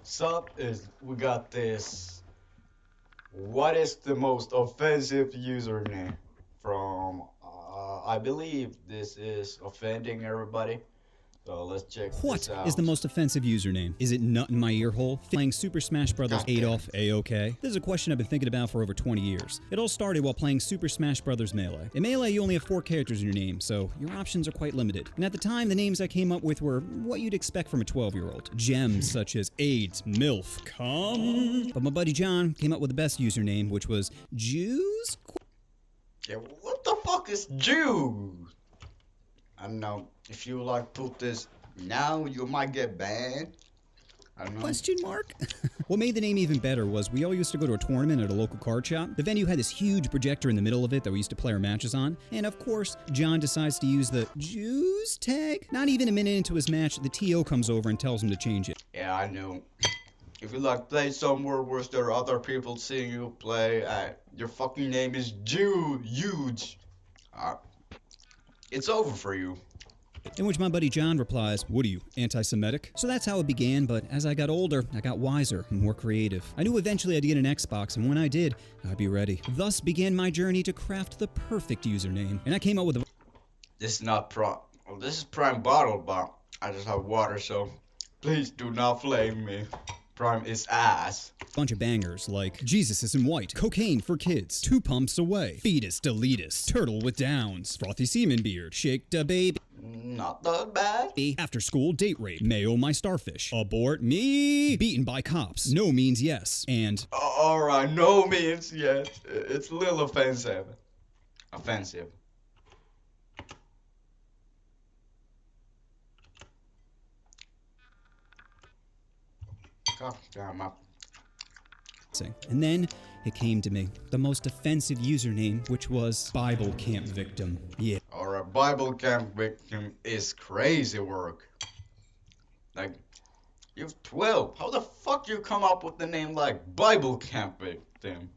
Sup is we got this. What is the most offensive username from? I believe this is offending everybody. So let's check this What is the out. most offensive username? Is it nut in my ear hole? Playing Super Smash Bros. God damn Adolf A-OK? This is a question I've been thinking about for over 20 years. It all started while playing Super Smash Bros. Melee. In Melee, you only have 4 characters in your name, so your options are quite limited. And at the time, the names I came up with were what you'd expect from a 12-year-old. Gems such as AIDS, MILF, cum. But my buddy John came up with the best username, which was Jews? Yeah, what the fuck is Jews? I don't know. If you like put this now, you might get banned. I don't know. Question mark? What made the name even better was we all used to go to a tournament at a local card shop. The venue had this huge projector in the middle of it that we used to play our matches on. And of course, John decides to use the Jews tag. Not even a minute into his match, the TO comes over and tells him to change it. Yeah, I know. If you like play somewhere where there are other people seeing you play, your fucking name is Jew huge. It's over for you. In which my buddy John replies, "What are you, anti-Semitic?" So that's how it began, but as I got older, I got wiser and more creative. I knew eventually I'd get an Xbox, and when I did, I'd be ready. Thus began my journey to craft the perfect username. And I came up with a This is not prime. Well, this is prime bottle, but I just have water, so please do not flame me. Prime is ass. bunch of bangers like Jesus is in white, cocaine for kids, 2 pumps away, fetus deletus, turtle with downs, frothy semen beard, shake da baby, Not that bad. after school date rape, mayo my starfish, abort me, beaten by cops, no means yes, and Alright, no means yes. It's a little offensive. Offensive. God damn it. and then it came to me, the most offensive username, which was Bible Camp Victim. Yeah. Alright, Bible camp victim is crazy work. Like, you're 12. How the fuck you come up with the name like Bible camp victim?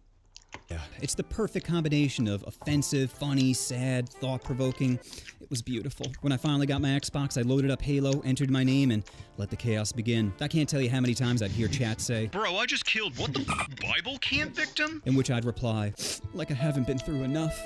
Yeah, it's the perfect combination of offensive, funny, sad, thought-provoking. It was beautiful. When I finally got my Xbox, I loaded up Halo, entered my name, and let the chaos begin. I can't tell you how many times I'd hear chat say, Bro, I just killed what the Bible camp victim? in which I'd reply, like I haven't been through enough.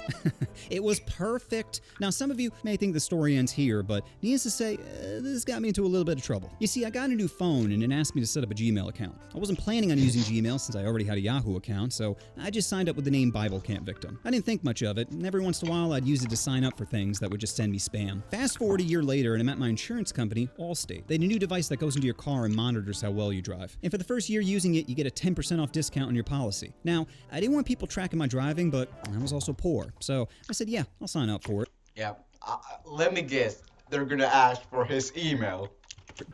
It was perfect. Now, some of you may think the story ends here, but needless to say, this got me into a little bit of trouble. You see, I got a new phone, and it asked me to set up a Gmail account. I wasn't planning on using Gmail since I already had a Yahoo account, so I just signed up with the name Bible Camp Victim. I didn't think much of it, and every once in a while I'd use it to sign up for things that would just send me spam. Fast forward a year later, and I'm at my insurance company, Allstate. They had a new device that goes into your car and monitors how well you drive. And for the first year using it, you get a 10% off discount on your policy. Now, I didn't want people tracking my driving, but I was also poor. So I said, yeah, I'll sign up for it. Yeah, let me guess. They're gonna ask for his email.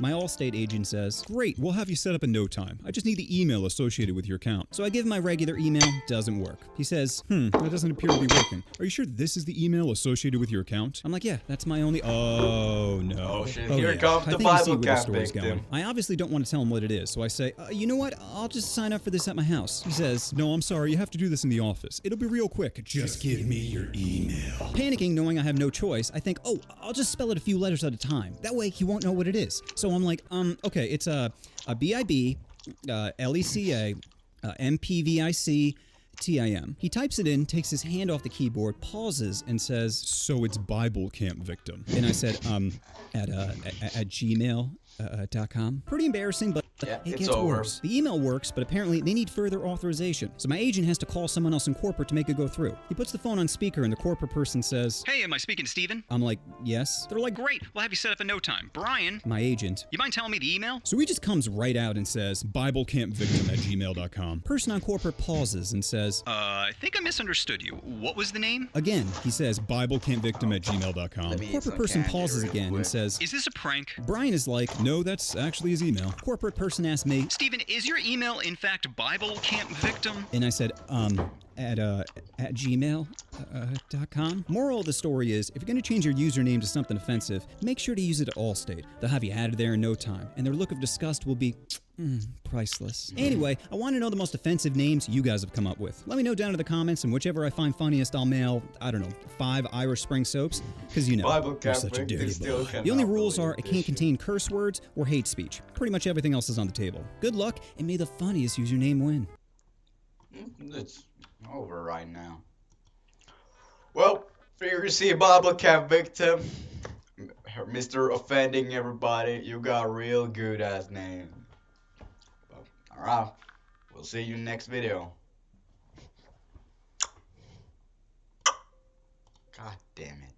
My Allstate agent says, "Great, we'll have you set up in no time. I just need the email associated with your account." So I give him my regular email, doesn't work. He says, that doesn't appear to be working. Are you sure this is the email associated with your account? I'm like, yeah, that's my only, oh no. Oh shit, here comes I the think you see Bible where the camp story's victim. going. I obviously don't want to tell him what it is, so I say, you know what, I'll just sign up for this at my house. He says, "No, I'm sorry, you have to do this in the office. It'll be real quick. Just give me your email." Panicking, knowing I have no choice, I think, oh, I'll just spell it a few letters at a time. That way he won't know what it is. So I'm like, okay, it's a B-I-B, L-E-C-A, M-P-V-I-C, T-I-M. He types it in, takes his hand off the keyboard, pauses, and says, "So it's Bible Camp Victim." And I said, at gmail.com. Pretty embarrassing, but Yeah, it it's gets over. worse. The email works, but apparently they need further authorization. So my agent has to call someone else in corporate to make it go through. He puts the phone on speaker, and the corporate person says, Hey, am I speaking to Steven? I'm like, yes. They're like, Great, we'll have you set up in no time. Brian, my agent. you mind telling me the email? So he just comes right out and says, BibleCampVictim at gmail.com. Person on corporate pauses and says, I think I misunderstood you. What was the name? again, he says, BibleCampVictim at gmail.com. Let me eat Corporate some person candy pauses real again quick. and says, Is this a prank? Brian is like, no, that's actually his email. Corporate person asks me, Steven, is your email in fact Bible camp victim? and I said, at gmail.com. Moral of the story is, if you're going to change your username to something offensive, make sure to use it at Allstate. They'll have you added there in no time, and their look of disgust will be Priceless. Anyway, I want to know the most offensive names you guys have come up with. Let me know down in the comments, and whichever I find funniest, I'll mail, I don't know, 5 Irish Spring soaps. Because you know, Bible you're such a Catholic, they dirty still boy. cannot The only rules believe are it this can't shit. contain curse words or hate speech. Pretty much everything else is on the table. Good luck, and may the funniest username win. It's over right now. Well, here you see Bible Camp victim, Mr. Offending Everybody. You got a real good ass name. Alright, we'll see you next video. God damn it.